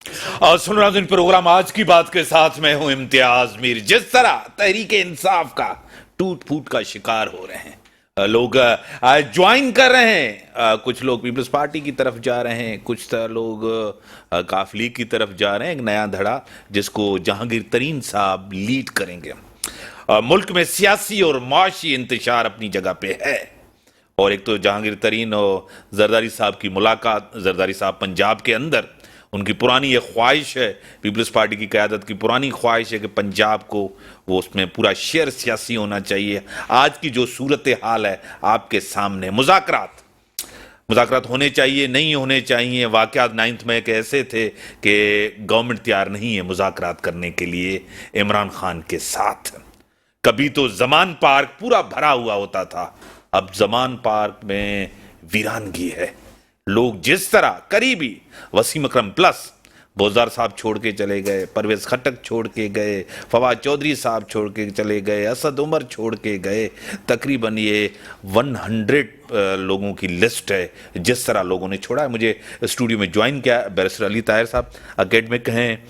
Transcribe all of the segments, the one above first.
और सुन रहा हूं प्रोग्राम आज की बात के साथ मैं हूं इम्तियाज मीर। जिस तरह तहरीक इंसाफ का टूट फूट का शिकार हो रहे हैं लोग, ज्वाइन कर रहे हैं, कुछ लोग पीपल्स पार्टी की तरफ जा रहे हैं, कुछ लोग काफ लीग की तरफ जा रहे हैं। एक नया धड़ा जिसको जहांगीर तरीन साहब लीड करेंगे। मुल्क में सियासी और माशी इंतशार अपनी जगह पे है, और एक तो जहांगीर तरीन और जरदारी साहब की मुलाकात। जरदारी साहब पंजाब के अंदर, उनकी पुरानी ये ख्वाहिश है, पीपल्स पार्टी की क़यादत की पुरानी ख्वाहिश है कि पंजाब को वो उसमें पूरा शेयर सियासी होना चाहिए। आज की जो सूरत हाल है आपके सामने, मुज़ाकरात होने चाहिए, नहीं होने चाहिए। वाक़यात 9 मई के ऐसे थे कि गवर्नमेंट तैयार नहीं है मुज़ाकरात करने के लिए इमरान खान के साथ। कभी तो ज़मान पार्क पूरा भरा हुआ होता था, अब ज़मान पार्क में वीरानगी है। लोग जिस तरह करीबी वसीम अकरम प्लस बोज़दार साहब छोड़ के चले गए, परवेज़ खट्टक छोड़ के गए, फवाद चौधरी साहब छोड़ के चले गए, असद उमर छोड़ के गए, तकरीबन ये 100 लोगों की लिस्ट है जिस तरह लोगों ने छोड़ा है। मुझे स्टूडियो में ज्वाइन किया बैरिस्टर अली ताहिर साहब, अकेडमिक हैं,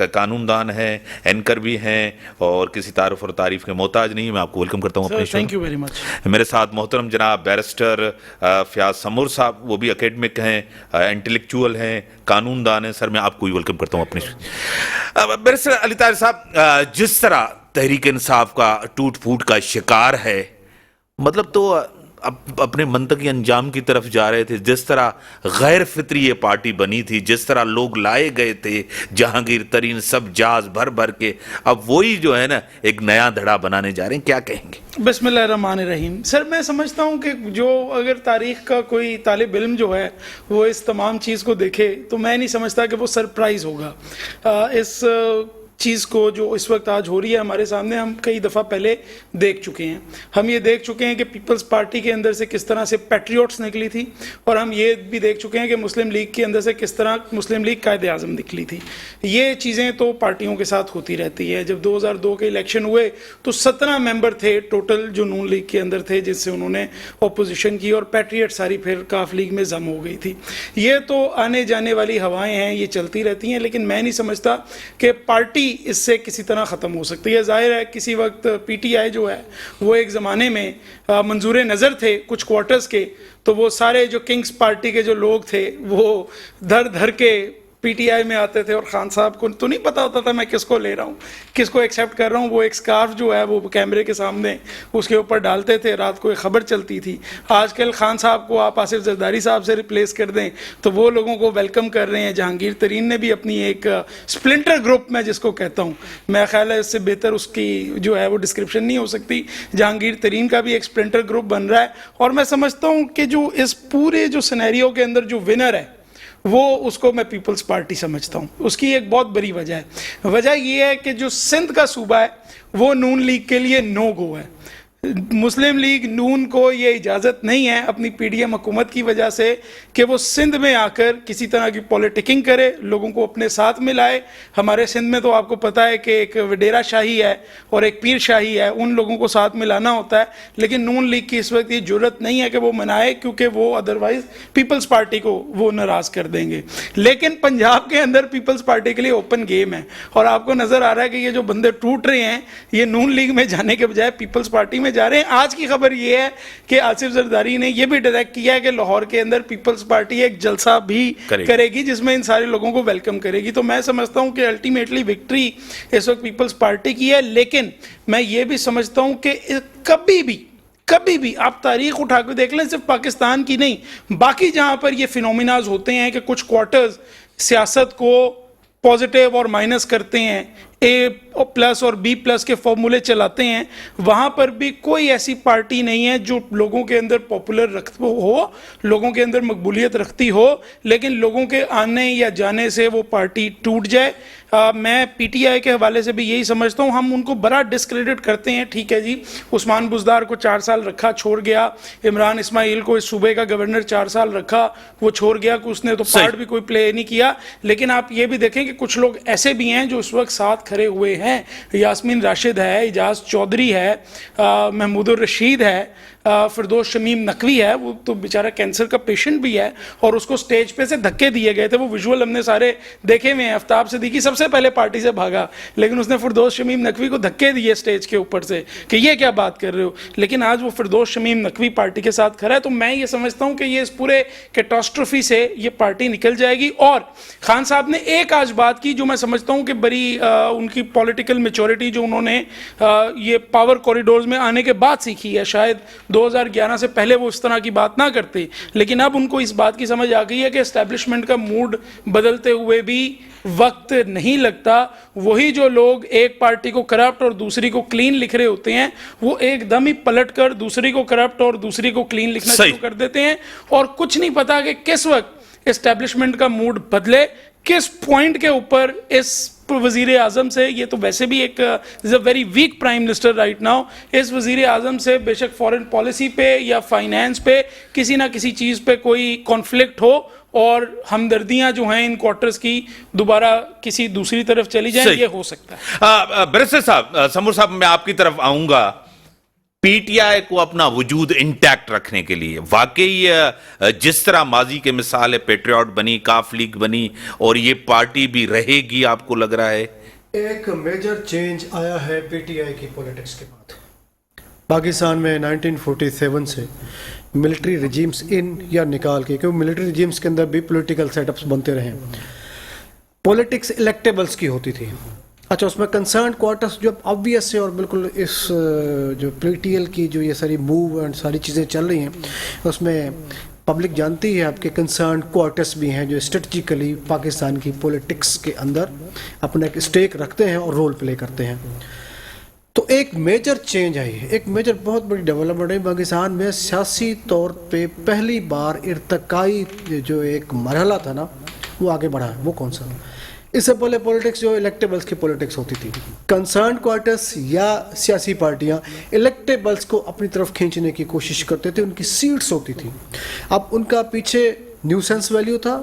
कानूनदान हैं, एंकर भी हैं और किसी तारुफ और तारीफ के मोहताज नहीं। मैं आपको वेलकम करता हूँ अपने show. Thank you very much. मेरे साथ मोहतरम जनाब बैरिस्टर फयाज समूर साहब, वो भी अकेडमिक हैं, इंटेलेक्चुअल हैं, कानूनदान हैं। सर मैं आपको भी वेलकम करता हूँ अपने शो। बैरिस्टर अली ताहिर साहब, जिस तरह तहरीक इंसाफ का टूट फूट का शिकार है, मतलब तो अब अपने मंतकी अंजाम की तरफ जा रहे थे। जिस तरह गैर फितरी ये पार्टी बनी थी, जिस तरह लोग लाए गए थे जहांगीर तरीन सब जाज भर भर के, अब वही जो है ना एक नया धड़ा बनाने जा रहे हैं, क्या कहेंगे? बिस्मिल्लाहिर्रहमानिर्रहीम। सर मैं समझता हूँ कि जो अगर तारीख़ का कोई तालिब इल्म जो है वो इस तमाम चीज़ को देखे तो मैं नहीं समझता कि वो सरप्राइज़ होगा। इस चीज़ को जो इस वक्त आज हो रही है हमारे सामने, हम कई दफ़ा पहले देख चुके हैं। हम ये देख चुके हैं कि पीपल्स पार्टी के अंदर से किस तरह से पैट्रियोट्स निकली थी, और हम ये भी देख चुके हैं कि मुस्लिम लीग के अंदर से किस तरह मुस्लिम लीग कायदे आज़म निकली थी। ये चीज़ें तो पार्टियों के साथ होती रहती है। जब 2002 के इलेक्शन हुए तो 17 मेंबर थे टोटल जो नून लीग के अंदर थे, जिससे उन्होंने अपोजिशन की, और पैट्रियट सारी फिर काफ लीग में जम हो गई थी। ये तो आने जाने वाली हवाएं हैं, ये चलती रहती हैं, लेकिन मैं नहीं समझता कि पार्टी इससे किसी तरह ख़त्म हो सकती है। जाहिर है किसी वक्त पीटीआई जो है वो एक ज़माने में मंजूर नज़र थे कुछ क्वार्टर्स के, तो वो सारे जो किंग्स पार्टी के जो लोग थे वो धर धर के पीटीआई में आते थे, और खान साहब को तो नहीं पता होता था मैं किसको ले रहा हूँ, किसको एक्सेप्ट कर रहा हूँ। वो एक स्कार्फ जो है वो कैमरे के सामने उसके ऊपर डालते थे, रात को एक ख़बर चलती थी। आजकल खान साहब को आप आसिफ जरदारी साहब से रिप्लेस कर दें तो वो लोगों को वेलकम कर रहे हैं। जहांगीर तरीन ने भी अपनी एक स्प्लिंटर ग्रुप, मैं जिसको कहता हूँ, मेरा ख्याल है इससे बेहतर उसकी जो है वो डिस्क्रिप्शन नहीं हो सकती। जहांगीर तरीन का भी एक स्प्लिंटर ग्रुप बन रहा है, और मैं समझता हूँ कि जो इस पूरे जो सिनेरियो के अंदर जो विनर है वो उसको मैं पीपल्स पार्टी समझता हूँ। उसकी एक बहुत बड़ी वजह है। वजह ये है कि जो सिंध का सूबा है वो नून लीग के लिए नो गो है। मुस्लिम लीग नून को ये इजाज़त नहीं है अपनी पीडीएम हुकूमत की वजह से कि वो सिंध में आकर किसी तरह की पॉलिटिकिंग करे, लोगों को अपने साथ मिलाए। हमारे सिंध में तो आपको पता है कि एक वडेरा शाही है और एक पीर शाही है, उन लोगों को साथ मिलाना होता है। लेकिन नून लीग की इस वक्त ये जुर्रत नहीं है कि वो मनाए, क्योंकि वो अदरवाइज पीपल्स पार्टी को वो नाराज़ कर देंगे। लेकिन पंजाब के अंदर पीपल्स पार्टी के लिए ओपन गेम है, और आपको नज़र आ रहा है कि ये जो बंदे टूट रहे हैं ये नून लीग में जाने के बजाय पीपल्स पार्टी में जा रहे हैं। आज की खबर यह है कि आसिफ जरदारी ने यह भी डायरेक्ट किया है कि लाहौर के अंदर पीपल्स पार्टी एक जलसा भी करेगी जिसमें इन सारे लोगों को वेलकम करेगी। तो मैं समझता हूं कि अल्टीमेटली विक्ट्री इस वक्त पीपल्स पार्टी की है। लेकिन मैं ये भी समझता हूं कि कभी भी आप तारीख उठा के देख लें, सिर्फ पाकिस्तान की नहीं, बाकी जहां पर ये फिनोमिनाज होते हैं कि कुछ क्वार्टर्स सियासत को पॉजिटिव और माइनस करते हैं, ए प्लस और बी प्लस के फॉर्मूले चलाते हैं, वहाँ पर भी कोई ऐसी पार्टी नहीं है जो लोगों के अंदर पॉपुलर हो, लोगों के अंदर मकबूलियत रखती हो, लेकिन लोगों के आने या जाने से वो पार्टी टूट जाए। मैं पीटीआई के हवाले से भी यही समझता हूँ, हम उनको बड़ा डिस्क्रेडिट करते हैं। ठीक है जी, उस्मान बुज़दार को 4 साल रखा, छोड़ गया। इमरान इस्माइल को इस सूबे का गवर्नर 4 साल रखा, वो छोड़ गया, कि उसने तो पार्ट भी कोई प्ले नहीं किया। लेकिन आप ये भी देखें कि कुछ लोग ऐसे भी हैं जो इस वक्त साथ खड़े हुए हैं। यास्मीन राशिद है, इजाज़ चौधरी है, महमूदुर रशीद है, फिरदौस शमीम नकवी है, वो तो बेचारा कैंसर का पेशेंट भी है, और उसको स्टेज पे से धक्के दिए गए थे। वो विजुअल हमने सारे देखे हुए हैं। आफ्ताब सिद्दीकी सबसे पहले पार्टी से भागा, लेकिन उसने फिरदौस शमीम नकवी को धक्के दिए स्टेज के ऊपर से कि ये क्या बात कर रहे हो। लेकिन आज वो फिरदौस शमीम नकवी पार्टी के साथ खड़ा है। तो मैं ये समझता हूँ कि ये इस पूरे कैटास्ट्रोफी से ये पार्टी निकल जाएगी। और खान साहब ने एक आज बात की जो मैं समझता हूँ कि बड़ी उनकी पॉलिटिकल मैच्योरिटी जो उन्होंने ये पावर कॉरिडोर्स में आने के बाद सीखी है। शायद 2011 से पहले वो इस तरह की बात ना करते, लेकिन अब उनको इस बात की समझ आ गई है कि एस्टेब्लिशमेंट का मूड बदलते हुए भी वक्त नहीं लगता। वही जो लोग एक पार्टी को करप्ट और दूसरी को क्लीन लिख रहे होते हैं, वो एकदम ही पलट कर दूसरी को करप्ट और दूसरी को क्लीन लिखना शुरू कर देते हैं, और कुछ नहीं पता कि किस वक्त एस्टेब्लिशमेंट का मूड बदले, किस पॉइंट के ऊपर इस वजीर आजम से, ये तो वैसे भी एक is a very weak prime minister right now, इस वजीर आजम से बेशक फॉरेन पॉलिसी पे या फाइनेंस पे किसी ना किसी चीज़ पे कोई कॉन्फ्लिक्ट हो और हमदर्दियां जो हैं इन क्वार्टर्स की दोबारा किसी दूसरी तरफ चली जाएं, ये हो सकता है। बैरिस्टर साहब, समूर साहब, मैं आपकी तरफ आऊंगा। पीटीआई को अपना वजूद इंटैक्ट रखने के लिए वाकई जिस तरह माजी के मिसाल है, पेट्रियट बनी, काफ लीग बनी, और ये पार्टी भी रहेगी, आपको लग रहा है? एक मेजर चेंज आया है पीटीआई की पॉलिटिक्स के बाद। पाकिस्तान में 1947 से मिलिट्री रिजीम्स इन या निकाल के, क्योंकि मिलिट्री रिजीम्स के अंदर भी पॉलिटिकल सेटअप्स बनते रहे, पॉलिटिक्स इलेक्टेबल्स की होती थी। अच्छा, उसमें कंसर्न क्वार्टर्स जो ऑब्वियस है, और बिल्कुल इस जो पीटीएल की जो ये सारी मूव एंड सारी चीज़ें चल रही हैं, उसमें पब्लिक जानती है आपके कंसर्न क्वार्टर्स भी हैं जो स्ट्रेटजिकली पाकिस्तान की पॉलिटिक्स के अंदर अपना एक स्टेक रखते हैं और रोल प्ले करते हैं। तो एक मेजर चेंज आई है, एक मेजर बहुत बड़ी डेवलपमेंट है पाकिस्तान में। सियासी तौर पे पहली बार इर्तकाई जो एक मरहला था ना, वो आगे बढ़ा है। वो कौन सा? इससे पहले पॉलिटिक्स जो इलेक्टेबल्स की पॉलिटिक्स होती थी, कंसर्न क्वार्टर्स या सियासी पार्टियां इलेक्टेबल्स को अपनी तरफ खींचने की कोशिश करते थे, उनकी सीट्स होती थी। अब उनका पीछे न्यूसेंस वैल्यू था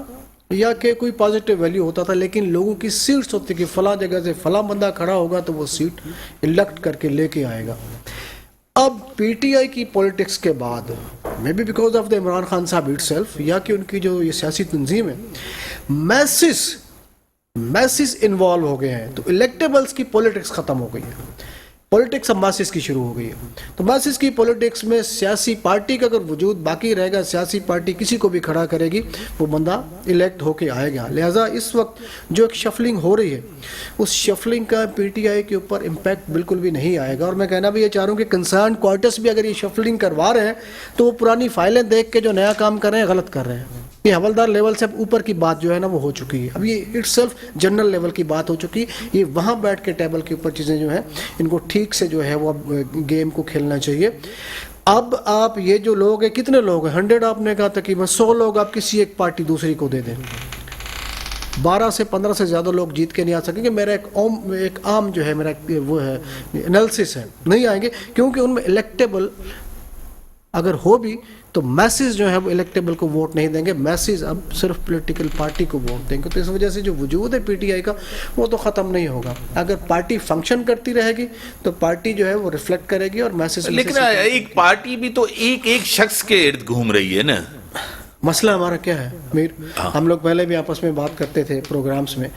या कि कोई पॉजिटिव वैल्यू होता था, लेकिन लोगों की सीट्स होती कि फला जगह से फला बंदा खड़ा होगा तो वो सीट इलेक्ट करके लेके आएगा। अब पीटीआई की पॉलिटिक्स के बाद, may be because of the Imran Khan साहब इटसेल्फ, या कि उनकी जो ये सियासी तंजीम है, मैसेज इन्वॉल्व हो गए हैं, तो इलेक्टेबल्स की पॉलिटिक्स खत्म हो गई है। पॉलिटिक्स अब मैसेज की शुरू हो गई है। तो मैसेज की पॉलिटिक्स में सियासी पार्टी का अगर वजूद बाकी रहेगा, सियासी पार्टी किसी को भी खड़ा करेगी, वो बंदा इलेक्ट होके आएगा। लिहाजा इस वक्त जो एक शफलिंग हो रही है, उस शफलिंग का पीटीआई के ऊपर इम्पैक्ट बिल्कुल भी नहीं आएगा। और मैं कहना भी ये चाह रहा हूँ कि कंसर्न क्वार्टर्स भी अगर ये शफलिंग करवा रहे हैं तो वो पुरानी फाइलें देख के जो नया काम कर रहे हैं गलत कर रहे हैं। ये हवलदार लेवल से ऊपर की बात जो है ना वो हो चुकी है। अब ये इटसेल्फ जनरल लेवल की बात हो चुकी है। ये वहाँ बैठ के टेबल के ऊपर चीज़ें जो हैं इनको ठीक से जो है वो अब गेम को खेलना चाहिए। अब आप ये जो लोग हैं, कितने लोग हैं, 100 आपने कहा तकरीबन 100 लोग आप किसी एक पार्टी दूसरी को दे दें, 12 से 15 से ज़्यादा लोग जीत के नहीं आ सकेंगे। मेरा एक आम जो है मेरा वो है एनालिसिस है, नहीं आएंगे, क्योंकि उनमें इलेक्टेबल अगर हो भी तो मैसेज जो है वो इलेक्टेबल को वोट नहीं देंगे, मैसेज अब सिर्फ पॉलिटिकल पार्टी को वोट देंगे। तो इस वजह से जो वजूद है पीटीआई का वो तो ख़त्म नहीं होगा। अगर पार्टी फंक्शन करती रहेगी तो पार्टी जो है वो रिफ्लेक्ट करेगी और मैसेज। लेकिन एक पार्टी भी तो एक शख्स के इर्द घूम रही है ना। मसला हमारा क्या है मीर, हम लोग पहले भी आपस में बात करते थे प्रोग्राम्स में,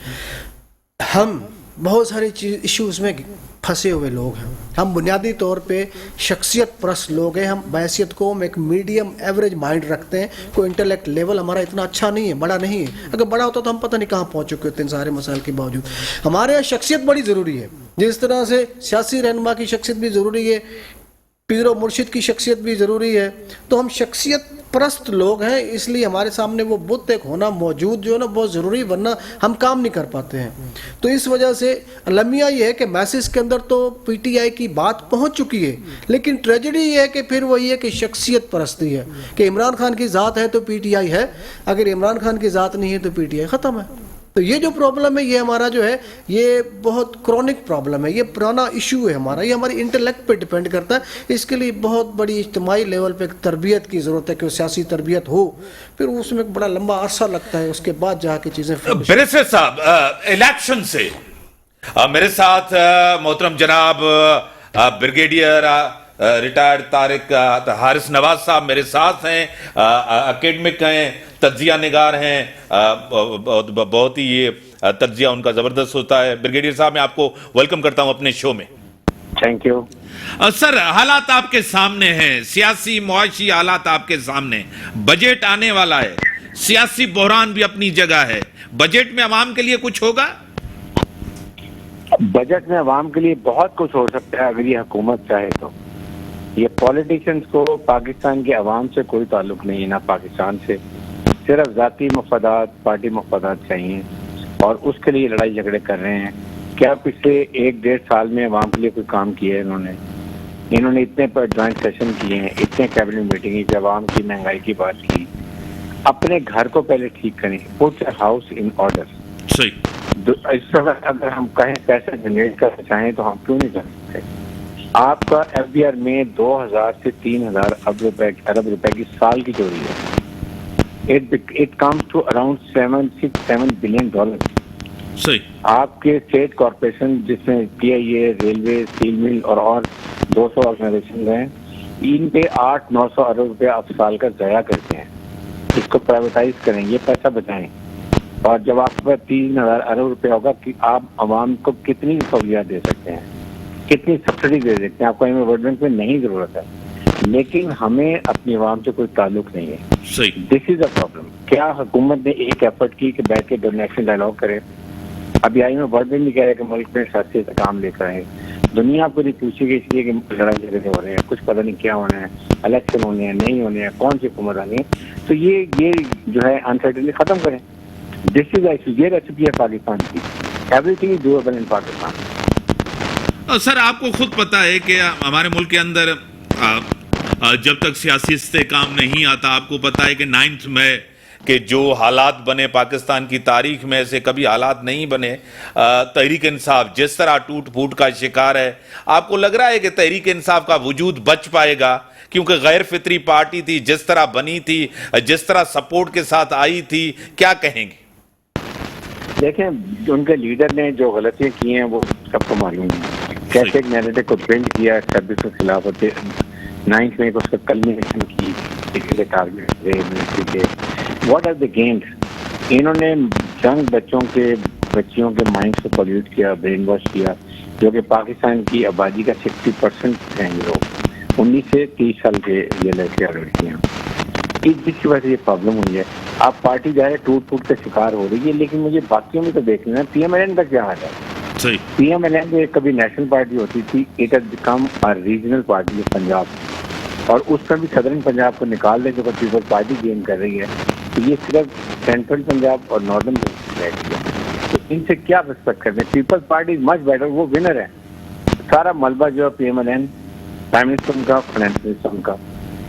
हम बहुत सारी इश्यूज़ में फंसे हुए लोग हैं। हम बुनियादी तौर पे शख्सियत परस्त लोग हैं। हम बैसियत को हम एक मीडियम एवरेज माइंड रखते हैं। कोई इंटेलेक्ट लेवल हमारा इतना अच्छा नहीं है, बड़ा नहीं है। अगर बड़ा होता तो हम पता नहीं कहाँ पहुँच चुके होते इन सारे मसाइल के बावजूद। हमारे यहाँ शख्सियत बड़ी ज़रूरी है। जिस तरह से सियासी रहनुमा की शख्सियत भी ज़रूरी है, पीर और मुर्शिद की शख्सियत भी ज़रूरी है। तो हम शख्सियत परस्त लोग हैं, इसलिए हमारे सामने वो बुत एक होना मौजूद जो है ना बहुत ज़रूरी, वरना हम काम नहीं कर पाते हैं। तो इस वजह से अलमिया ये है कि मैसेज के अंदर तो पीटीआई की बात पहुंच चुकी है, लेकिन ट्रेजेडी ये है कि फिर वही है कि शख्सियत परस्ती है कि इमरान खान की ज़ात है तो पीटीआई है, अगर इमरान खान की ज़ात नहीं है तो पीटीआई ख़त्म है। तो ये जो प्रॉब्लम है ये हमारा जो है ये बहुत क्रॉनिक प्रॉब्लम है, ये पुराना इशू है हमारा, ये हमारी इंटेलेक्ट पे डिपेंड करता है। इसके लिए बहुत बड़ी इज्तिमाई लेवल पे तरबियत की ज़रूरत है कि सियासी तरबियत हो, फिर उसमें एक बड़ा लंबा अरसा लगता है, उसके बाद जाके चीज़ें। बैरिस्टर साहब, इलेक्शन से मेरे साथ मोहतरम जनाब ब्रिगेडियर रिटायर्ड तारिक हारिस नवाज साहब मेरे साथ हैं, एकेडमिक हैं, तज्जिया निगार हैं, बहुत ही ये तज्जिया उनका ज़बरदस्त होता है। ब्रिगेडियर साहब, मैं आपको वेलकम करता हूं अपने शो में। Thank you. सर, हालात आपके सामने हैं, सियासी मुआशी हालात आपके सामने, बजट आने वाला है, सियासी बहरान भी अपनी जगह है, बजट में आवाम के लिए कुछ होगा? बजट में आवाम के लिए बहुत कुछ हो सकता है अगर ये हुकूमत चाहे तो। ये पॉलिटिशियंस को पाकिस्तान के अवाम से कोई ताल्लुक नहीं है, ना पाकिस्तान से, सिर्फ ज़ाती मफादात, पार्टी मफादात चाहिए और उसके लिए लड़ाई झगड़े कर रहे हैं। क्या पिछले 1-1.5 साल में अवाम के लिए कोई काम किया है इन्होंने इतने पर ज्वाइंट सेशन किए हैं, इतने कैबिनेट मीटिंग की, अवाम की महंगाई की बात की। अपने घर को पहले ठीक करें, put your house in order. सही। इस वक्त अगर हम कहें पैसा जनरेट करना चाहें तो हम क्यों नहीं कर सकते? आपका FBR में 2000 से 3000 अरब रुपए की साल की चोरी है। It comes to around $7 billion. सही। आपके स्टेट कॉर्पोरेशन जिसमें PIA, रेलवे, स्टील मिल और 200 ऑर्गेनाइजेशन हैं, इन पे 800-900 अरब रुपए आप साल का ज़ाया करते हैं। इसको प्राइवेटाइज करें, ये पैसा बचाएं। और जब आपके पास 3000 अरब रुपए होगा कि आप आवाम को कितनी सहूलियत दे सकते हैं, कितनी सब्सिडी दे सकते हैं। आपको वर्ल्ड बैंक में नहीं जरूरत है, लेकिन हमें अपनी आवाम से कोई ताल्लुक नहीं है। सही। This is a problem. क्या हुकूमत ने एक एफर्ट की कि बैठ के नेशनल डायलॉग करे? अभी आई में वर्ल्ड बैंक भी कह रहे हैं कि मुल्क में सस्ते से काम लेकर आए। दुनिया पूरी पूछी गई इसलिए कि लड़ाई झगड़े हो रहे हैं, कुछ पता नहीं क्या होना है, इलेक्शन होने हैं, नहीं होने हैं, कौन सी हुकूमत आनी है। तो ये जो है अनसर्टेनिटी खत्म करें। दिस इज ये रेसिपी है पाकिस्तान की। Everything is doable in Pakistan. Sir, आपको खुद पता है कि हमारे मुल्क के अंदर जब तक सियासी इस्तेहकाम नहीं आता, आपको पता है कि 9 मई के जो हालात बने पाकिस्तान की तारीख में ऐसे कभी हालात नहीं बने। तहरीक इंसाफ जिस तरह टूट फूट का शिकार है, आपको लग रहा है कि तहरीक इंसाफ का वजूद बच पाएगा? क्योंकि गैर फितरी पार्टी थी, जिस तरह बनी थी, जिस तरह सपोर्ट के साथ आई थी, क्या कहेंगे? देखें, उनके लीडर ने जो गलतियां की हैं वो सबको मालूम है। कैसे एक नैरेटिव को बेंड किया, 26 के खिलाफ 9 मई को उसका कल्मिनेशन की, टारगेट थे मिलिट्री के। What are the games? इन्होंने जंग बच्चियों के माइंड को पॉल्यूट किया, ब्रेन वॉश किया, जो कि पाकिस्तान की आबादी का 60% हैं ये लोग, 19 से 30 साल के ये लड़के और लड़कियाँ। जिसकी वजह से ये प्रॉब्लम हुई है। आप पार्टी जा रहे टूट फूट का शिकार हो रही है, लेकिन मुझे बाकियों में तो देखना है PMLN का क्या हाल है। सही। PMLN जो कभी नेशनल पार्टी होती थी, it has become a regional party of Punjab, और उसमें भी सदर्न पंजाब को निकाल दें जो पीपल्स पार्टी गेन कर रही है। तो ये सिर्फ सेंट्रल पंजाब और नॉर्दर्न रहती है। तो इनसे क्या एक्सपेक्ट करते हैं? Peoples Party is much better, वो विनर है। सारा मलबा जो है PMLN, प्राइम मिनिस्टर उनका, फाइनेंस मिनिस्टर उनका,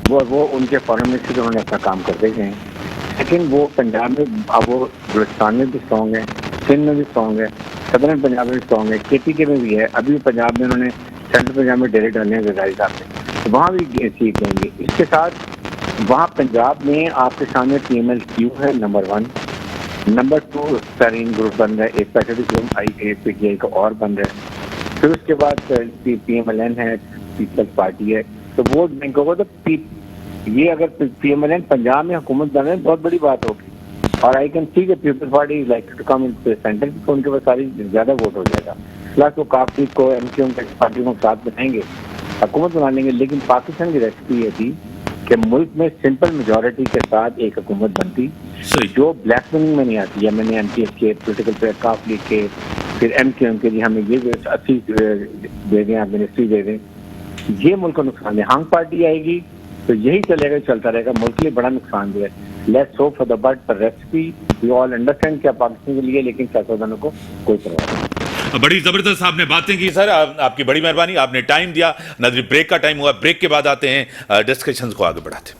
वो उनके फॉरेन मिनिस्टर उन्होंने अपना काम करते गए हैं। लेकिन वो पंजाब में, अब वो बलूचिस्तान में भी स्ट्रॉन्ग है, सिंध में भी स्ट्रॉन्ग है, सदर्न पंजाब में भी स्ट्रॉन्ग है, KPK में भी है। अभी भी पंजाब में उन्होंने सेंट्रल पंजाब में डेरे डालने हैं जरदारी साहब ने, तो वहाँ भी सीट लेंगे। इसके साथ वहाँ पंजाब में आपके सामने PMLQ है नंबर 1, नंबर 2 तरीन ग्रुप बन रहा है, एक पैकेट PTI का और बन रहा है। फिर उसके बाद PMLN है, पीपल्स पार्टी है। तो वोट बैंक होगा तो ये अगर PMLN पंजाब में हुकूमत बने बहुत बड़ी बात होगी। और आई कैन सी कि Peoples Party like to come in centre, तो उनके पास सारी ज्यादा वोट हो जाएगा। प्लस वो काफी को MQ पार्टी को साथ बनाएंगे, हुकूमत बना लेंगे। लेकिन पाकिस्तान की रेसिपी ये थी कि मुल्क में सिंपल मेजोरिटी के साथ एक हुकूमत बनती जो ब्लैक मनी में नहीं आती। MNA MPF के पोलिटिकल प्लेयर काफ लीग के, फिर MQM के, जी हमें ये 80 दे दें, आप मिनिस्ट्री दे दें, ये मुल्क को नुकसान है। हांग पार्टी आएगी तो यही चलेगा, चलता रहेगा, मुल्क के लिए बड़ा नुकसान है। Let's hope for the but पर रेसिपी वी ऑल अंडरस्टैंड क्या पाकिस्तान के लिए, लेकिन सियासतदानों को कोई परवाह नहीं। बड़ी जबरदस्त आपने बातें की सर, आपकी बड़ी मेहरबानी, आपने टाइम दिया। नाज़रीन, ब्रेक का टाइम हुआ, ब्रेक के बाद आते हैं डिस्कशंस को आगे बढ़ाते हैं।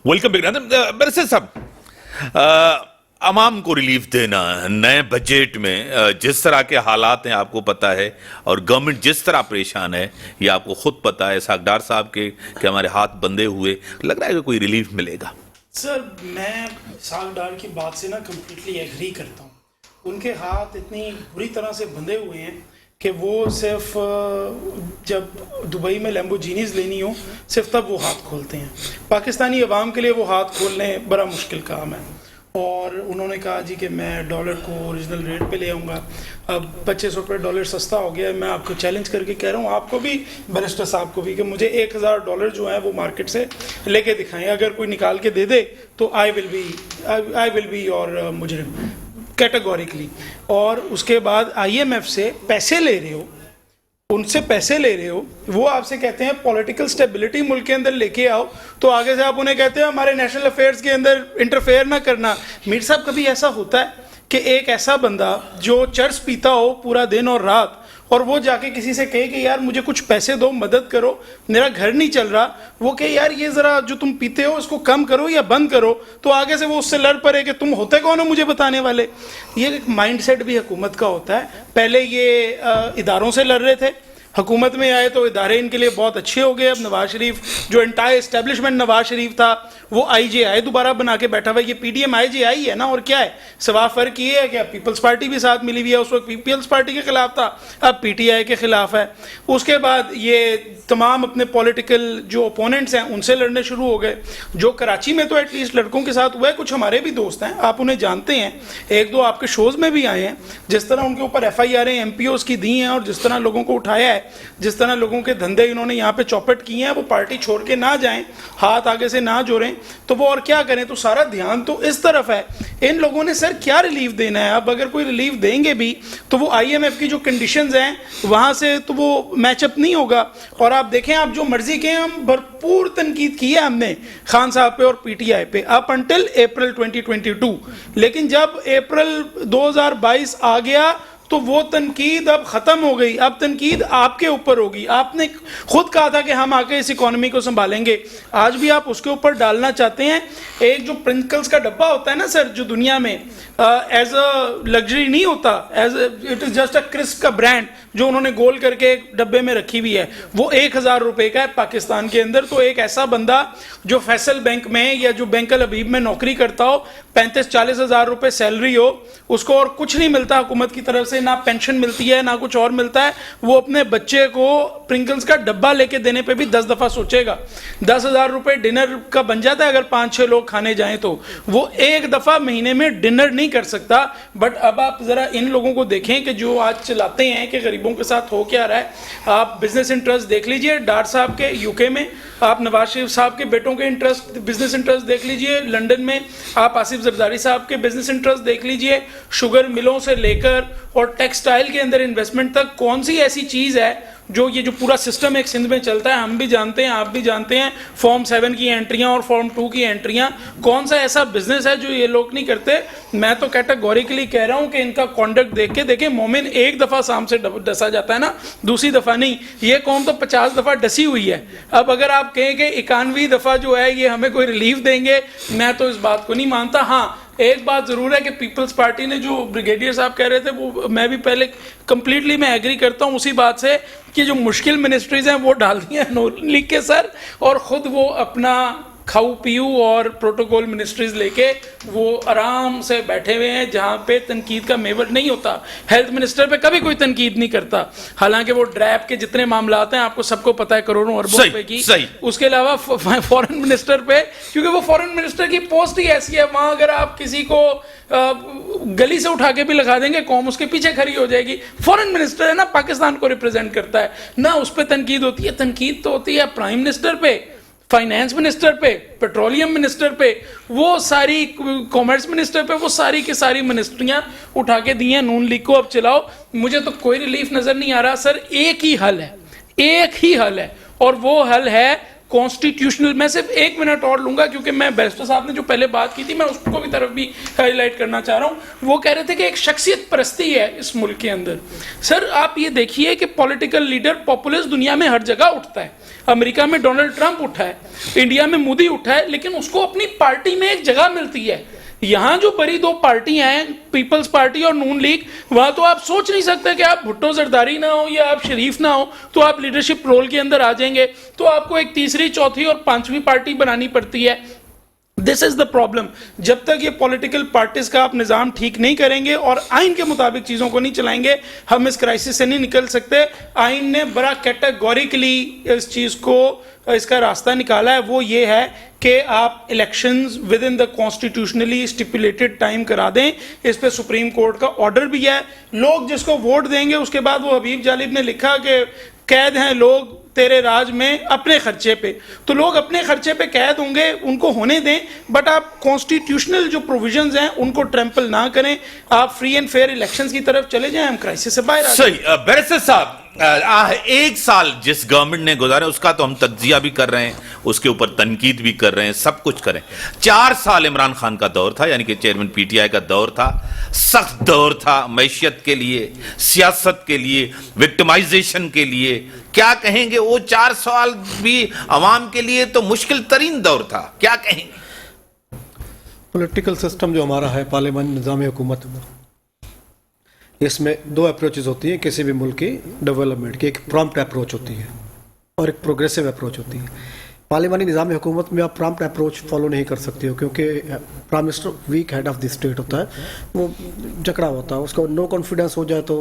Welcome back. बरसे साहब, अवाम को रिलीफ देना नए बजट में, जिस तरह के हालात हैं आपको पता है, और गवर्नमेंट जिस तरह परेशान है ये आपको खुद पता है। सागदार साहब के कि हमारे हाथ बंधे हुए, लग रहा है कि कोई रिलीफ मिलेगा? सर, मैं सागदार की बात से ना कम्प्लीटली एग्री करता हूँ। उनके हाथ इतनी बुरी तरह से बंधे हुए हैं کہ وہ صرف جب دبئی میں لیمبورجینیز لینی ہو صرف تب وہ ہاتھ کھولتے ہیں. پاکستانی عوام کے لیے وہ ہاتھ کھولنے بڑا مشکل کام ہے. اور انہوں نے کہا جی کہ میں ڈالر کو اوریجنل ریٹ پہ لے آؤں گا. اب 25 روپے ڈالر سستا ہو گیا ہے. میں آپ کو چیلنج کر کے کہہ رہا ہوں, آپ کو بھی, بیرسٹر صاحب کو بھی, کہ مجھے $1000 جو ہیں وہ مارکیٹ سے لے کے دکھائیں. اگر کوئی نکال کے دے دے تو آئی ول بی یور مجرم کیٹیگوریکلی. اور اس کے بعد IMF سے پیسے لے رہے ہو, ان سے پیسے لے رہے ہو, وہ آپ سے کہتے ہیں پولیٹیکل سٹیبلٹی ملک کے اندر لے کے آؤ, تو آگے سے آپ انہیں کہتے ہیں ہمارے نیشنل افیئرز کے اندر انٹرفیئر نہ کرنا. میر صاحب کبھی ایسا ہوتا ہے کہ ایک ایسا بندہ جو چرس پیتا ہو پورا دن اور رات, اور وہ جا کے کسی سے کہے کہ یار مجھے کچھ پیسے دو, مدد کرو, میرا گھر نہیں چل رہا, وہ کہ یار یہ ذرا جو تم پیتے ہو اس کو کم کرو یا بند کرو, تو آگے سے وہ اس سے لڑ پڑے کہ تم ہوتے کون ہو مجھے بتانے والے. یہ ایک مائنڈ سیٹ بھی حکومت کا ہوتا ہے. پہلے یہ اداروں سے لڑ رہے تھے, حکومت میں آئے تو ادارے ان کے لیے بہت اچھے ہو گئے. اب نواز شریف جو انٹائر اسٹیبلشمنٹ نواز شریف تھا وہ IJI دوبارہ بنا کے بیٹھا ہوا ہے. یہ PDM IJI ہے نا, اور کیا ہے, سوا فرق یہ ہے کہ اب پیپلز پارٹی بھی ساتھ ملی ہوئی ہے. اس وقت پیپلز پارٹی کے خلاف تھا, اب PTI کے خلاف ہے. اس کے بعد یہ تمام اپنے پولیٹیکل جو اپوننٹس ہیں ان سے لڑنے شروع ہو گئے. جو کراچی میں تو ایٹ لیسٹ لڑکوں کے ساتھ ہوا ہے, کچھ ہمارے بھی دوست ہیں, آپ انہیں جانتے ہیں, ایک دو آپ کے شوز میں بھی آئے ہیں, جس طرح ان کے اوپر FIR MPOs کی دی ہیں اور جس طرح لوگوں کو اٹھایا ہے, جس طرح لوگوں کے دھندے انہوں نے یہاں پہ چوپٹ کیے ہیں. وہ پارٹی چھوڑ کے نہ جائیں, ہاتھ آگے سے نہ جوڑیں, تو وہ اور کیا کریں. تو سارا دھیان تو اس طرف ہے. ان لوگوں نے سر کیا ریلیف دینا ہے؟ اب اگر کوئی ریلیف دیں گے بھی تو وہ IMF کی جو کنڈیشنز ہیں وہاں سے تو وہ میچ اپ نہیں ہوگا. اور آپ دیکھیں, آپ جو مرضی کہیں, ہم بھرپور تنقید کی ہے ہم نے خان صاحب پہ اور PTI پہ اپ انٹل اپریل 2022, لیکن جب اپریل 2022 آ گیا تو وہ تنقید اب ختم ہو گئی. اب تنقید آپ کے اوپر ہوگی. آپ نے خود کہا تھا کہ ہم آ کے اس اکانومی کو سنبھالیں گے, آج بھی آپ اس کے اوپر ڈالنا چاہتے ہیں. ایک جو پرنکلز کا ڈبہ ہوتا ہے نا سر, جو دنیا میں ایز اے لگژری نہیں ہوتا, as it is just a crisp کا برانڈ جو انہوں نے گول کر کے ایک ڈبے میں رکھی ہوئی ہے, وہ 1000 روپے کا ہے پاکستان کے اندر. تو ایک ایسا بندہ جو فیصل بینک میں یا جو بینک الحبیب میں نوکری کرتا ہو, 35-40 ہزار روپے سیلری ہو, اس کو اور کچھ نہیں ملتا حکومت کی طرف سے, نہ پینشن ملتی ہے نہ کچھ اور ملتا ہے, وہ اپنے بچے کو پرنکلز کا ڈبہ لے کے دینے پہ بھی 10 دفعہ سوچے گا. 10,000 روپے ڈنر کا بن جاتا ہے اگر 5-6 لوگ کھانے جائیں تو. وہ ایک دفعہ مہینے میں ڈنر نہیں کر سکتا. بٹ اب آپ ذرا ان لوگوں کو دیکھیں کہ جو آج چلاتے ہیں کہ غریبوں کے ساتھ ہو کیا رہا ہے. آپ بزنس انٹرسٹ دیکھ لیجئے ڈار صاحب کے UK میں, آپ نواز شریف صاحب کے بیٹوں کے انٹرسٹ, بزنس انٹرسٹ دیکھ لیجئے لنڈن میں, آپ آصف زرداری صاحب کے بزنس انٹرسٹ دیکھ لیجئے, شوگر ملوں سے لے کر اور ٹیکسٹائل کے اندر انویسٹمنٹ تک. کون سی ایسی چیز ہے جو یہ جو پورا سسٹم ایک سندھ میں چلتا ہے, ہم بھی جانتے ہیں, آپ بھی جانتے ہیں, فارم 7 کی انٹریاں اور فارم 2 کی انٹریاں, کون سا ایسا بزنس ہے جو یہ لوگ نہیں کرتے؟ میں تو کیٹیگوریکلی کہہ رہا ہوں کہ ان کا کانڈکٹ دیکھ کے دیکھیں, مومن ایک دفعہ سام سے ڈسا جاتا ہے نا, دوسری دفعہ نہیں. یہ قوم تو 50 دفعہ ڈسی ہوئی ہے. اب اگر آپ کہیں کہ 91ویں دفعہ جو ہے یہ ہمیں کوئی ریلیف دیں گے, میں تو اس بات کو نہیں مانتا. ہاں ایک بات ضرور ہے کہ پیپلز پارٹی نے جو بریگیڈیئر صاحب کہہ رہے تھے وہ میں بھی پہلے کمپلیٹلی میں ایگری کرتا ہوں اسی بات سے کہ جو مشکل منسٹریز ہیں وہ ڈال دی ہیں نون لیگ کے سر, اور خود وہ اپنا کھاؤ پیو اور پروٹوکول منسٹریز لے کے وہ آرام سے بیٹھے ہوئے ہیں جہاں پہ تنقید کا میور نہیں ہوتا. ہیلتھ منسٹر پہ کبھی کوئی تنقید نہیں کرتا, حالانکہ وہ ڈریپ کے جتنے معاملات ہیں آپ کو سب کو پتہ ہے, کروڑوں اربوں روپے کی. اس کے علاوہ فورن منسٹر پہ, کیونکہ وہ فورن منسٹر کی پوسٹ ہی ایسی ہے, وہاں اگر آپ کسی کو گلی سے اٹھا کے بھی لگا دیں گے قوم اس کے پیچھے کھڑی ہو جائے گی. فورن منسٹر ہے نا, پاکستان کو ریپرزینٹ کرتا ہے نہ, اس پہ تنقید ہوتی ہے. تنقید تو ہوتی ہے پرائم منسٹر پہ, فائنانس منسٹر پہ, پیٹرولیم منسٹر پہ, وہ ساری کامرس منسٹر پہ, وہ ساری کی ساری منسٹریاں اٹھا کے دی ہیں نون لیگ کو, اب چلاؤ. مجھے تو کوئی ریلیف نظر نہیں آ رہا سر. ایک ہی حل ہے, ایک ہی حل ہے, اور وہ حل ہے کانسٹیٹیوشنل. میں صرف 1 منٹ اور لوں گا کیونکہ میں بیرسٹر صاحب نے جو پہلے بات کی تھی میں اس کو بھی طرف بھی ہائی لائٹ کرنا چاہ رہا ہوں. وہ کہہ رہے تھے کہ ایک شخصیت پرستی ہے اس ملک کے اندر. سر آپ یہ دیکھیے کہ پولیٹیکل لیڈر پاپولسٹ دنیا میں ہر جگہ اٹھتا ہے. امریکہ میں ڈونلڈ ٹرمپ اٹھا ہے, انڈیا میں مودی اٹھا ہے, لیکن اس کو اپنی پارٹی میں ایک جگہ ملتی ہے. یہاں جو بڑی 2 پارٹیاں ہیں, پیپلز پارٹی اور نون لیگ, وہاں تو آپ سوچ نہیں سکتے کہ آپ بھٹو زرداری نہ ہو یا آپ شریف نہ ہو تو آپ لیڈرشپ رول کے اندر آ جائیں گے. تو آپ کو ایک تیسری, چوتھی اور 5ویں پارٹی بنانی پڑتی ہے. This is the problem. जब तक ये पॉलिटिकल पार्टीज का आप निज़ाम ठीक नहीं करेंगे और आइन के मुताबिक चीज़ों को नहीं चलाएंगे, हम इस क्राइसिस से नहीं निकल सकते। आइन ने बड़ा कैटेगोरिकली इस चीज़ को, इसका रास्ता निकाला है, वो ये है कि आप elections with in the constitutionally stipulated time करा दें। इस पे सुप्रीम कोर्ट का ऑर्डर भी है। लोग जिसको वोट देंगे, उसके बाद वो हबीब जालिब ने लिखा कि कैद हैं लोग तेरे राज में अपने खर्चे पे, तो लोग अपने खर्चे पे कैद होंगे, उनको होने दें, बट आप कॉन्स्टिट्यूशनल जो प्रोविजंस हैं उनको ट्रैम्पल ना करें। आप फ्री एंड फेयर इलेक्शंस की तरफ चले जाएं, हम क्राइसिस से बाहर आ जाएं। सही। बैरिस्टर साहब, एक साल जिस गवर्नमेंट ने गुजारा उसका तो हम तज्जिया भी कर रहे हैं, उसके ऊपर तनकीद भी कर रहे हैं, सब कुछ करें। 4 साल इमरान खान का दौर था, यानी कि चेयरमैन पीटीआई का दौर था, सख्त दौर था मैशियत के लिए, सियासत के लिए, विक्टिमाइजेशन के लिए। क्या कहेंगे, वो 4 साल भी अवाम के लिए तो मुश्किल तरीन दौर था, क्या कहेंगे? पॉलिटिकल सिस्टम जो हमारा है, पार्लियामानी निज़ाम हुकूमत, इसमें 2 अप्रोचेस होती हैं किसी भी मुल्क की डेवलपमेंट की। एक प्रॉम्प्ट अप्रोच होती है और एक प्रोग्रेसिव अप्रोच होती है। पार्लियामानी निज़ाम हुकूमत में आप प्रॉम्प्ट अप्रोच फॉलो नहीं कर सकते हो, क्योंकि prime minister weak head of the state होता है, वो जकड़ा होता है, उसका नो कॉन्फिडेंस हो जाए तो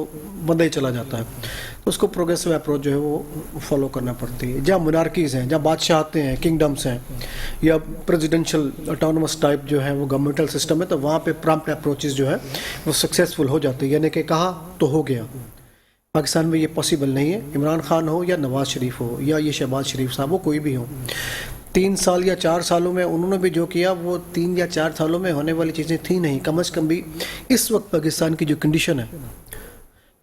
बंदा ही चला जाता है। तो उसको प्रोग्रेसिव अप्रोच जो है वो फॉलो करना पड़ती है। जहाँ मोनार्कीज़ हैं, जहाँ बादशाह आते हैं, किंगडम्स हैं, या प्रेसिडेंशियल ऑटोनमस टाइप जो है वो गवर्नमेंटल सिस्टम है, तो वहाँ पे प्रॉम्प्ट अप्रोचेस जो है वो सक्सेसफुल हो जाती है, यानी कि कहा तो हो गया। पाकिस्तान में ये पॉसिबल नहीं है। इमरान खान हो या नवाज शरीफ हो या ये शहबाज शरीफ साहब हो, कोई भी हो, 3 साल या 4 सालों में उन्होंने भी जो किया वो 3 या 4 सालों में होने वाली चीज़ें थी नहीं। कम अज़ कम भी इस वक्त पाकिस्तान की जो कंडीशन है,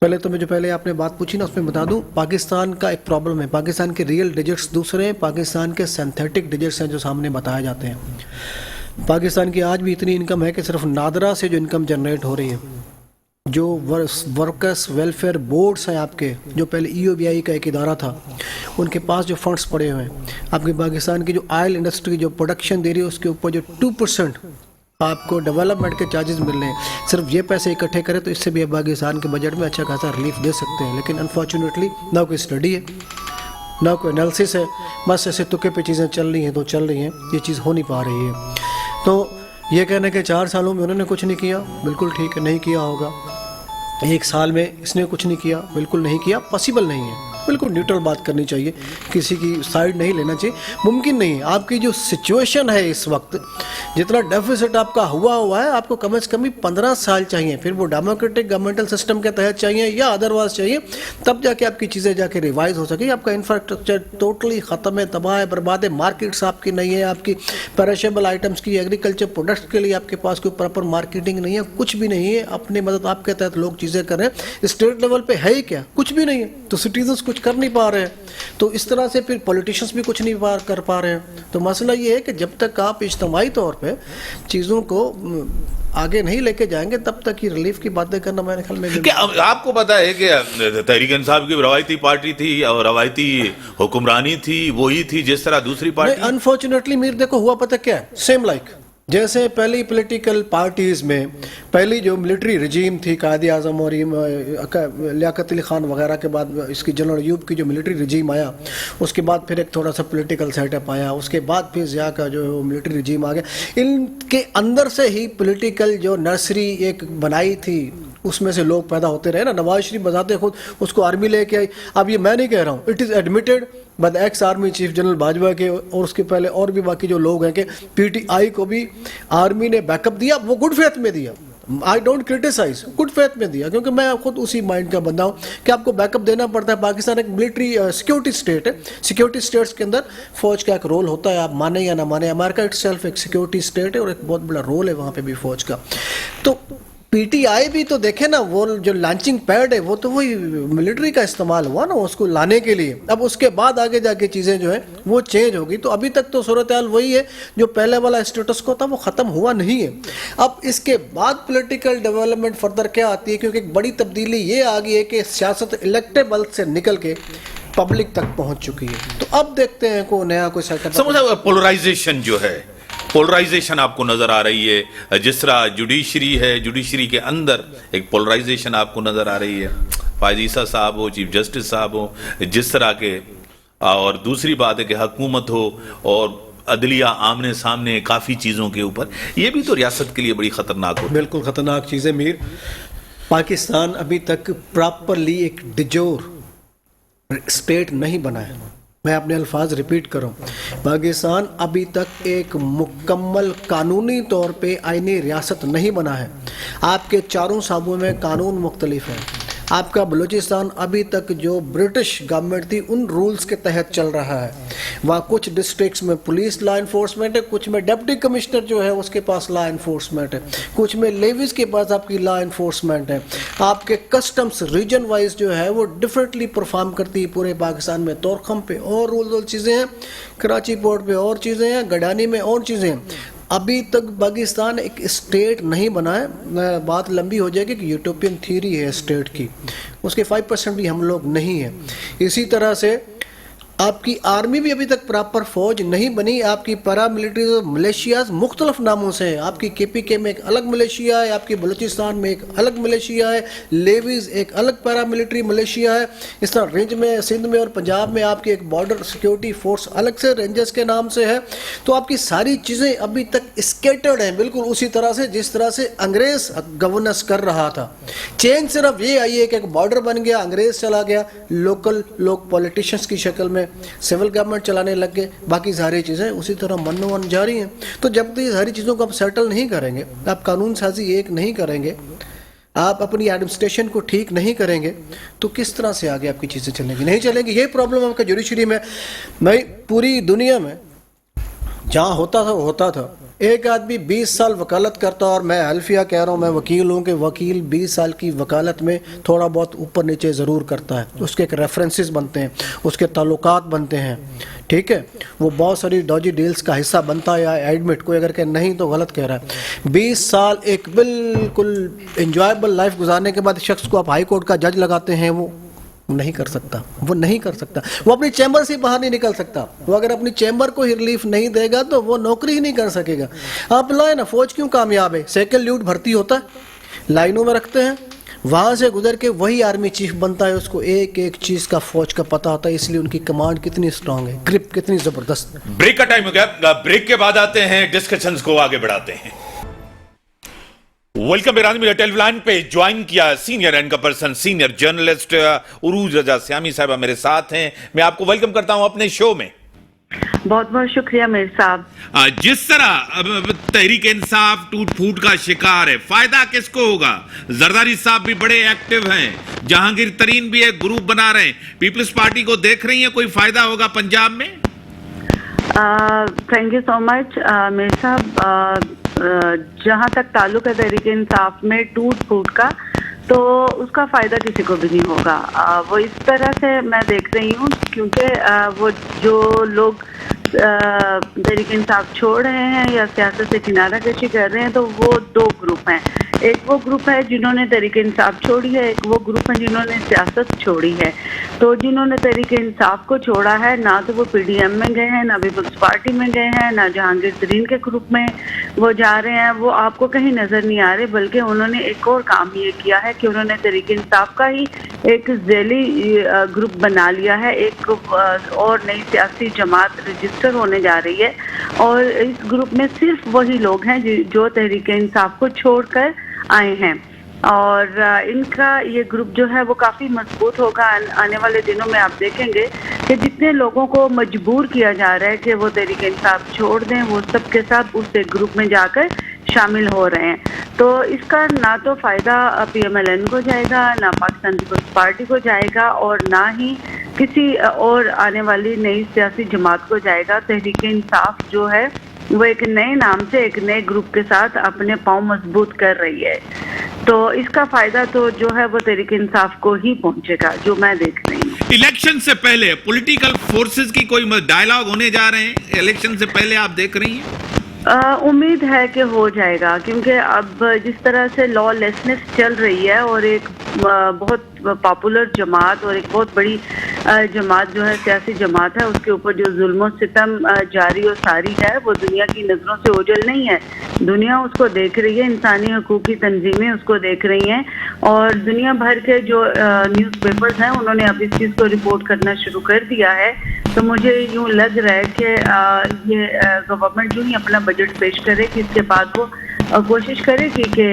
पहले तो मैं जो पहले आपने बात पूछी ना, उसमें बता दूं, पाकिस्तान का एक प्रॉब्लम है। पाकिस्तान के रियल डिजिट्स दूसरे हैं, पाकिस्तान के सिंथेटिक डिजिट्स हैं जो सामने बताए जाते हैं। पाकिस्तान की आज भी इतनी इनकम है कि सिर्फ नादरा से जो इनकम जनरेट हो रही है, जो वर्कर्स वेलफेयर बोर्ड्स हैं आपके, जो पहले EOBI का एक इदारा था, उनके पास जो फंड्स पड़े हुए हैं, आपके पाकिस्तान की जो ऑयल इंडस्ट्री जो प्रोडक्शन दे रही है, उसके ऊपर जो 2% आपको डेवलपमेंट के चार्जेस मिल रहे हैं, सिर्फ ये पैसे इकट्ठे करें तो इससे भी आप पाकिस्तान के बजट में अच्छा खासा रिलीफ दे सकते हैं। लेकिन अनफॉर्चुनेटली ना कोई स्टडी है, ना कोई एनालिसिस है, बस ऐसे तुक्के पे चीज़ें चल रही हैं तो चल रही हैं, ये चीज़ हो नहीं पा रही है। तो ये कहने के 4 सालों में उन्होंने कुछ नहीं किया, बिल्कुल ठीक है, नहीं किया होगा। 1 साल में इसने कुछ नहीं किया, बिल्कुल नहीं किया, पॉसिबल नहीं है। बिल्कुल न्यूट्रल बात करनी चाहिए, किसी की साइड नहीं लेना चाहिए, मुमकिन नहीं है। आपकी जो सिचुएशन है इस वक्त, जितना डेफिसिट आपका हुआ है, आपको कम से कम 15 साल चाहिए, फिर वो डेमोक्रेटिक गवर्नमेंटल सिस्टम के तहत चाहिए या अदरवाइज चाहिए, तब जाके आपकी चीज़ें जाके रिवाइज हो सके। आपका इंफ्रास्ट्रक्चर टोटली ख़त्म है, तबाह है, बर्बाद है, मार्केट्स आपकी नहीं है, आपकी पेरिशेबल आइटम्स की, एग्रीकल्चर प्रोडक्ट्स के लिए आपके पास कोई प्रॉपर मार्केटिंग नहीं है, कुछ भी नहीं है। अपनी मदद आपके तहत लोग चीज़ें कर रहे हैं, स्टेट लेवल पे है ही क्या, कुछ भी नहीं है, तो सिटीजन्स कुछ कर नहीं पा रहे हैं, तो इस तरह से फिर पॉलिटिशियंस भी कुछ नहीं कर पा रहे हैं। तो मसला ये है कि जब तक आप इज्तिमाई तौर पे चीज़ों को आगे नहीं लेके जाएंगे, तब तक ही रिलीफ की बातें करना मेरे ख्याल में। क्या आपको पता है कि तहरीक इंसाफ की रवायती पार्टी थी और रवायती हुक्मरानी थी, वही थी जिस तरह दूसरी पार्टी? अनफॉर्चुनेटली मीर देखो हुआ पता क्या है, सेम लाइक जैसे पहली पॉलिटिकल पार्टीज़ में पहली जो मिलिट्री रजीम थी, कायद आज़म और लियाकत अली ख़ान वगैरह के बाद इसकी जनरल अयूब की जो मिलिट्री रजीम आया, उसके बाद फिर एक थोड़ा सा पॉलिटिकल सेटअप आया, उसके बाद फिर ज़िया का जो मिलिट्री रजीम आ गया। इनके अंदर से ही पॉलिटिकल जो नर्सरी एक बनाई थी, उसमें से लोग पैदा होते रहे ना। नवाज शरीफ बताते खुद उसको आर्मी लेके आई। अब ये मैं नहीं कह रहा हूँ, it is admitted by the ex army chief general Bajwa के, और उसके पहले और भी बाकी जो लोग हैं कि PTI को भी आर्मी ने बैकअप दिया, वो गुड फेथ में दिया। I don't criticise, good faith में दिया, क्योंकि मैं खुद उसी माइंड का बंदा हूँ कि आपको बैकअप देना पड़ता है। पाकिस्तान एक मिलिट्री सिक्योरिटी स्टेट है, सिक्योरिटी स्टेट्स के अंदर फौज का एक रोल होता है, आप माने या ना माने। अमेरिका इटसेल्फ एक सिक्योरिटी स्टेट है और एक बहुत बड़ा रोल है वहाँ पे भी फौज का। तो PTI भी तो देखे ना, वो जो लॉन्चिंग पैड है वो तो वही मिलिट्री का इस्तेमाल हुआ ना उसको लाने के लिए। अब उसके बाद आगे जाके चीज़ें जो है वो चेंज होगी। तो अभी तक तो सूरत हाल वही है, जो पहले वाला स्टेटस को था वो ख़त्म हुआ नहीं है। अब इसके बाद पॉलिटिकल डेवलपमेंट फर्दर क्या आती है, क्योंकि एक बड़ी तब्दीली ये आ गई है कि सियासत इलेक्टेबल से निकल के पब्लिक तक पहुँच चुकी है। तो अब देखते हैं कोई नया कोई सेटअप। समझा, पोलराइजेशन जो है, पोलराइजेशन आपको नजर आ रही है, जिस तरह जुडिशरी है, जुडिशरी के अंदर एक पोलराइजेशन आपको नजर आ रही है। फायद ईसा साहब हो, चीफ जस्टिस साहब हो, जिस तरह के, और दूसरी बात है कि हुकूमत हो और अदलिया आमने सामने काफ़ी चीज़ों के ऊपर, ये भी तो रियासत के लिए बड़ी ख़तरनाक होती है। बिल्कुल ख़तरनाक चीज़ है मीर। पाकिस्तान अभी तक प्रॉपरली एक डिजोर स्टेट नहीं बना है। मैं अपने अल्फाज रिपीट करूं, पाकिस्तान अभी तक एक मुकम्मल कानूनी तौर पे आईनी रियासत नहीं बना है। आपके चारों सूबों में कानून मुख्तलिफ है। आपका बलूचिस्तान अभी तक जो ब्रिटिश गवर्नमेंट थी उन रूल्स के तहत चल रहा है। वहाँ कुछ डिस्ट्रिक्ट्स में पुलिस लॉ इन्फोर्समेंट है, कुछ में डिप्टी कमिश्नर जो है उसके पास लॉ इन्फोर्समेंट है, कुछ में लेविस के पास आपकी लॉ इन्फोर्समेंट है। आपके कस्टम्स रीजन वाइज जो है वो डिफरेंटली परफॉर्म करती है पूरे पाकिस्तान में। तोरखम पे और रूल चीज़ें हैं, कराची पोर्ट पे और चीज़ें हैं, गडानी में और चीज़ें हैं। अभी तक पाकिस्तान एक स्टेट नहीं बना है। बात लंबी हो जाएगी कि यूटोपियन थ्योरी है स्टेट की, उसके 5% भी हम लोग नहीं हैं। इसी तरह से आपकी आर्मी भी अभी तक प्रॉपर फौज नहीं बनी। आपकी पैरा मिलिट्री मलेशियाज मुख्तलिफ नामों से हैं। आपकी KPK में एक अलग मलेशिया है, आपकी बलूचिस्तान में एक अलग मलेशिया है, लेविस एक अलग पैरा मिलिट्री मलेशिया है। इस तरह रेंज में सिंध में और पंजाब में आपकी एक बॉर्डर सिक्योरिटी फोर्स अलग से रेंजर्स के नाम से है। तो आपकी सारी चीज़ें अभी तक स्केटर्ड हैं, बिल्कुल उसी तरह से जिस तरह से अंग्रेज गवर्नेंस कर रहा था। चेंज सिर्फ ये आई है कि एक बॉर्डर बन गया, अंग्रेज चला गया, लोकल लोग पॉलिटिशियंस की शक्ल में सिविल गवर्नमेंट चलाने लग गए, बाकी सारी चीज़ें उसी तरह मनोवन जारी हैं। तो जब तक ये सारी चीज़ों को आप सेटल नहीं करेंगे, आप कानून साजी एक नहीं करेंगे, आप अपनी एडमिनिस्ट्रेशन को ठीक नहीं करेंगे, तो किस तरह से आगे आपकी चीज़ें चलेंगी? नहीं चलेंगी। ये प्रॉब्लम आपका जुडिशरी में भाई पूरी दुनिया में जहाँ होता था एक आदमी 20 साल वकालत करता, और मैं हल्फिया कह रहा हूँ, मैं वकील हूँ, कि वकील 20 साल की वकालत में थोड़ा बहुत ऊपर नीचे ज़रूर करता है। उसके एक रेफरेंसेस बनते हैं, उसके ताल्लुकात बनते हैं, ठीक है, वो बहुत सारी डॉजी डील्स का हिस्सा बनता है। या एडमिट कोई अगर कहे नहीं तो गलत कह रहा है। 20 साल एक बिल्कुल इंजॉयबल लाइफ गुजारने के बाद शख्स को आप हाई कोर्ट का जज लगाते हैं, वो नहीं कर सकता, वो नहीं कर सकता, वो अपनी चैम्बर से बाहर नहीं निकल सकता। वो अगर अपनी चैम्बर को ही रिलीफ नहीं देगा तो वो नौकरी ही नहीं कर सकेगा। आप लाए ना, फौज क्यों कामयाब है? सेकंड ल्यूट भर्ती होता है, लाइनों में रखते हैं, वहां से गुजर के वही आर्मी चीफ बनता है, उसको एक एक चीज का फौज का पता होता है, इसलिए उनकी कमांड कितनी स्ट्रांग है, ग्रिप कितनी जबरदस्त। ब्रेक का टाइम हो गया, ब्रेक के बाद आते हैं, डिस्कशंस को आगे बढ़ाते हैं। वेलकम ईरान मीडिया टेलीविजन पे ज्वाइन किया senior anchor person, senior journalist Urooj Raza श्यामी साहबा मेरे साथ हैं। मैं आपको वेलकम करता हूं अपने शो में। बहुत बहुत शुक्रिया मीर साहब। जिस तरह तहरीक इंसाफ टूट फूट का शिकार है, फायदा किसको होगा? जरदारी साहब भी बड़े एक्टिव हैं, जहांगीर तरीन भी एक ग्रुप बना रहे हैं, पीपल्स पार्टी को देख रही है, कोई फायदा होगा पंजाब में? Thank you so much Mir साहब। जहाँ तक ताल्लुक है तहरीक इंसाफ में टूट फूट का, तो उसका फ़ायदा किसी को भी नहीं होगा। वो इस तरह से मैं देख रही हूँ, क्योंकि वो जो लोग तहरीक इंसाफ छोड़ रहे हैं या सियासत से किनारा कशी कर रहे हैं, तो वो दो ग्रुप हैं। एक वो ग्रुप है जिन्होंने तहरीक इंसाफ छोड़ी है, एक वो ग्रुप है जिन्होंने सियासत छोड़ी है। तो जिन्होंने तहरीक इंसाफ को छोड़ा है, ना तो वो PDM में गए हैं, ना पीपल्स पार्टी में गए हैं, ना जहांगीर तरीन के ग्रुप में वो जा रहे हैं, वो आपको कहीं नज़र नहीं आ रहे। बल्कि उन्होंने एक और काम ये किया है कि उन्होंने तहरीक इंसाफ का ही एक ज़ैली ग्रुप बना लिया है। एक और नई सियासी जमात रजिस्टर होने जा रही है, और इस ग्रुप में सिर्फ वही लोग हैं जो तहरीक इंसाफ को छोड़कर आए हैं। और इनका ये ग्रुप जो है वो काफ़ी मजबूत होगा। आने वाले दिनों में आप देखेंगे कि जितने लोगों को मजबूर किया जा रहा है कि वो तहरीक इंसाफ छोड़ दें, वो सब के साथ उस एक ग्रुप में जाकर शामिल हो रहे हैं। तो इसका ना तो फ़ायदा PMLN को जाएगा, ना पाकिस्तान पीपल्स पार्टी को जाएगा, और ना ही किसी और आने वाली नई सियासी जमात को जाएगा। तहरीक इंसाफ जो है वो एक नए नाम से एक नए ग्रुप के साथ अपने पांव मजबूत कर रही है। तो इसका फायदा तो जो है वो तहरीक इंसाफ को ही पहुंचेगा, जो मैं देख रही हूँ। इलेक्शन से पहले पॉलिटिकल फोर्सेस की कोई डायलॉग होने जा रहे हैं? इलेक्शन से पहले आप देख रही हैं? उम्मीद है कि हो जाएगा, क्योंकि अब जिस तरह से लॉलेसनेस चल रही है और एक बहुत पॉपुलर जमात और एक बहुत बड़ी जमात जो है, सियासी जमात है, उसके ऊपर जो जुल्म सितम जारी और सारी है वो दुनिया की नज़रों से ओझल नहीं है। दुनिया उसको देख रही है, इंसानी हकूक़ की तंजीमें उसको देख रही हैं और दुनिया भर के जो न्यूज़पेपर्स हैं उन्होंने अब इस चीज़ को रिपोर्ट करना शुरू कर दिया है। तो मुझे यूँ लग रहा है कि ये गवर्नमेंट जो ही अपना बजट पेश करे कि इसके बाद वो कोशिश करेगी कि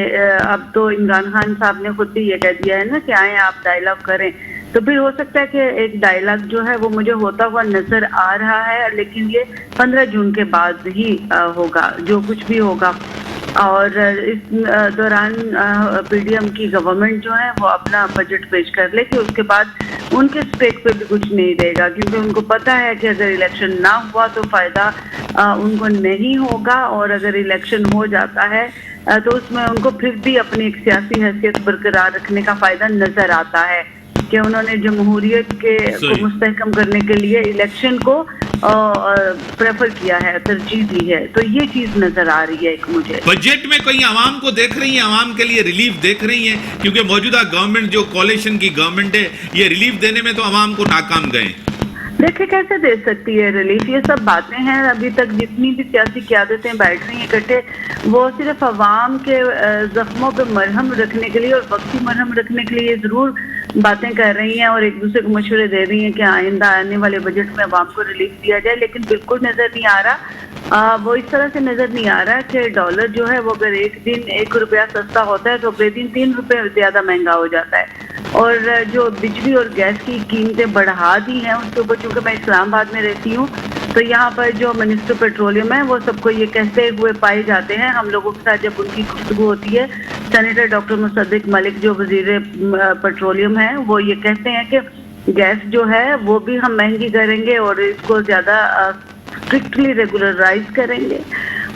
अब तो इमरान खान साहब ने खुद भी ये कह दिया है ना कि आए आप डायलॉग करें, तो फिर हो सकता है कि एक डायलॉग जो है वो मुझे होता हुआ नज़र आ रहा है, लेकिन ये 15 जून के बाद ही होगा जो कुछ भी होगा। और इस दौरान पीडीएम की गवर्नमेंट जो है वो अपना बजट पेश कर ले कि उसके बाद उनके स्टेक पे भी कुछ नहीं रहेगा, क्योंकि उनको पता है कि अगर इलेक्शन ना हुआ तो फ़ायदा उनको नहीं होगा और अगर इलेक्शन हो जाता है तो उसमें उनको फिर भी अपनी एक सियासी हैसियत बरकरार रखने का फ़ायदा नज़र आता है कि उन्होंने जमहूरियत के को मुस्तहकम करने के लिए इलेक्शन को प्रेफर किया है, तरजीह दी है। तो ये चीज़ नज़र आ रही है एक मुझे। बजट में कोई आवाम को देख रही है, आवाम के लिए रिलीफ देख रही है, क्योंकि मौजूदा गवर्नमेंट जो कोalition की गवर्नमेंट है ये रिलीफ देने में तो आवाम को नाकाम गए। देखिए कैसे दे सकती है रिलीफ, ये सब बातें हैं। अभी तक जितनी भी सियासी क़यादतें बैठ रही हैं इकट्ठे, वो सिर्फ अवाम के जख्मों पे मरहम रखने के लिए और वक्ती मरहम रखने के लिए ज़रूर बातें कर रही हैं और एक दूसरे को मशवरे दे रही हैं कि आइंदा आने वाले बजट में अवाम को रिलीफ दिया जाए, लेकिन बिल्कुल नज़र नहीं आ रहा। वो इस तरह से नज़र नहीं आ रहा कि डॉलर जो है वो अगर एक दिन 1 रुपया सस्ता होता है तो अगले दिन 3 रुपये ज़्यादा महंगा हो जाता है। और जो बिजली और गैस की कीमतें बढ़ा दी हैं उसके ऊपर, चूँकि मैं इस्लामाबाद में रहती हूँ तो यहाँ पर जो मिनिस्टर पेट्रोलियम है वो सबको ये कहते हुए पाए जाते हैं, हम लोगों के साथ जब उनकी गुफ्तगू होती है, सेनेटर डॉक्टर मुसद्दिक मलिक जो वज़ीर पेट्रोलियम है वो ये कहते हैं कि गैस जो है वो भी हम महंगी करेंगे और इसको ज़्यादा स्ट्रिक्टली रेगुलराइज करेंगे।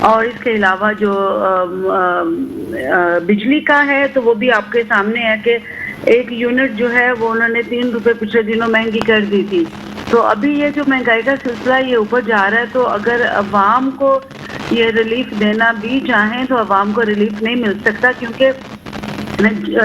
और इसके अलावा जो बिजली का है तो वो भी आपके सामने है कि 1 यूनिट जो है वो उन्होंने 3 रुपये पिछले दिनों महंगी कर दी थी। तो अभी ये जो महंगाई का सिलसिला ये ऊपर जा रहा है, तो अगर अवाम को ये रिलीफ देना भी चाहें तो अवाम को रिलीफ नहीं मिल सकता, क्योंकि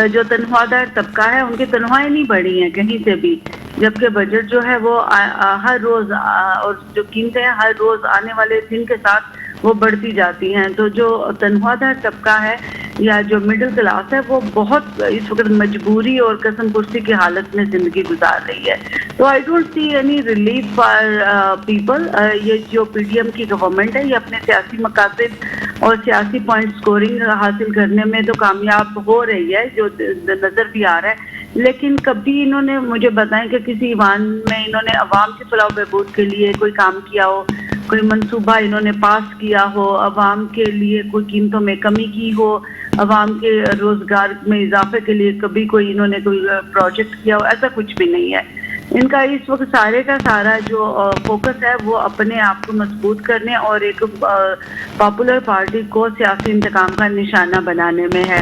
जो तनख्वाहदार तबका है उनकी तनख्वाहें नहीं बढ़ी हैं कहीं से भी, जबकि बजट जो है वो हर रोज़ और जो कीमतें हर रोज़ आने वाले दिन के साथ वो बढ़ती जाती हैं। तो जो तनख्वाहदार तबका है या जो मिडिल क्लास है वो बहुत इस वक्त मजबूरी और कसम पुर्सी की हालत में ज़िंदगी गुजार रही है। तो I don't see any relief for people. ये जो पीडीएम की गवर्नमेंट है ये अपने सियासी मकासद और सियासी पॉइंट स्कोरिंग हासिल करने में तो कामयाब हो रही है, जो नज़र भी आ रहा है, लेकिन कभी इन्होंने मुझे बताएं कि किसी ईवान में इन्होंने अवाम की फलाह बहबूद के लिए कोई काम किया हो, कोई मंसूबा इन्होंने पास किया हो, अवाम के लिए कोई कीमतों में कमी की हो, अवाम के रोज़गार में इजाफे के लिए कभी कोई इन्होंने कोई प्रोजेक्ट किया हो, ऐसा कुछ भी नहीं है। इनका इस वक्त सारे का सारा जो फोकस है वो अपने आप को मजबूत करने और एक पॉपुलर पार्टी को सियासी इंतकाम का निशाना बनाने में है।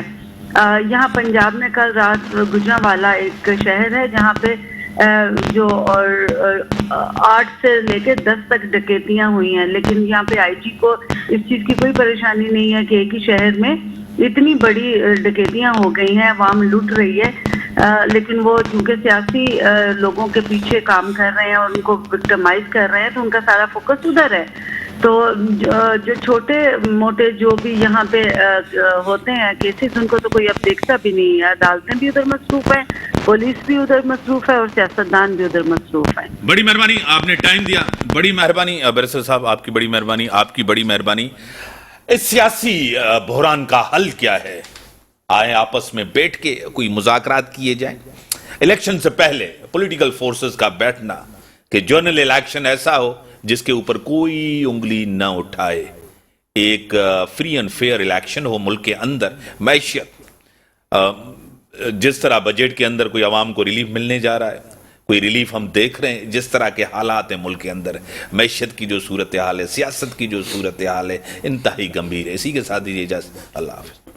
यहाँ पंजाब में कल रात गुजरांवाला एक शहर है जहाँ पे जो और 8 से लेकर 10 तक डकैतियाँ हुई हैं, लेकिन यहाँ पे आईजी को इस चीज़ की कोई परेशानी नहीं है कि एक ही शहर में इतनी बड़ी डकैतियाँ हो गई हैं, अवाम लूट रही है, लेकिन वो चूँकि सियासी लोगों के पीछे काम कर रहे हैं और उनको विक्टिमाइज कर रहे हैं तो उनका सारा फोकस उधर है। तो जो छोटे मोटे जो भी यहाँ पे होते हैं केसेस, उनको तो कोई अब देखता भी नहीं है। अदालतें भी उधर मसरूफ हैं, पुलिस भी उधर मसरूफ है और सियासतदान भी उधर मसरूफ है। बड़ी मेहरबानी, आपने टाइम दिया, बड़ी मेहरबानी बैरिस्टर साहब, आपकी बड़ी मेहरबानी, आपकी बड़ी मेहरबानी। इस सियासी बहरान का हल क्या है? आए आपस में बैठ के कोई मुज़ाकरात किए जाए। इलेक्शन से पहले पॉलिटिकल फोर्सेस का बैठना कि जनरल इलेक्शन ऐसा हो जिसके ऊपर कोई उंगली न उठाए, एक फ्री एंड फेयर इलेक्शन हो मुल्क के अंदर। मैशियत जिस तरह बजट के अंदर कोई आवाम को रिलीफ मिलने जा रहा है, कोई रिलीफ हम देख रहे हैं, जिस तरह के हालात हैं मुल्क के अंदर, मैशियत की जो सूरत हाल है, सियासत की जो सूरत हाल है, इंतहाई गंभीर है। इसी के साथ दीजिए इजाज़त, अल्लाह हाफ़िज़।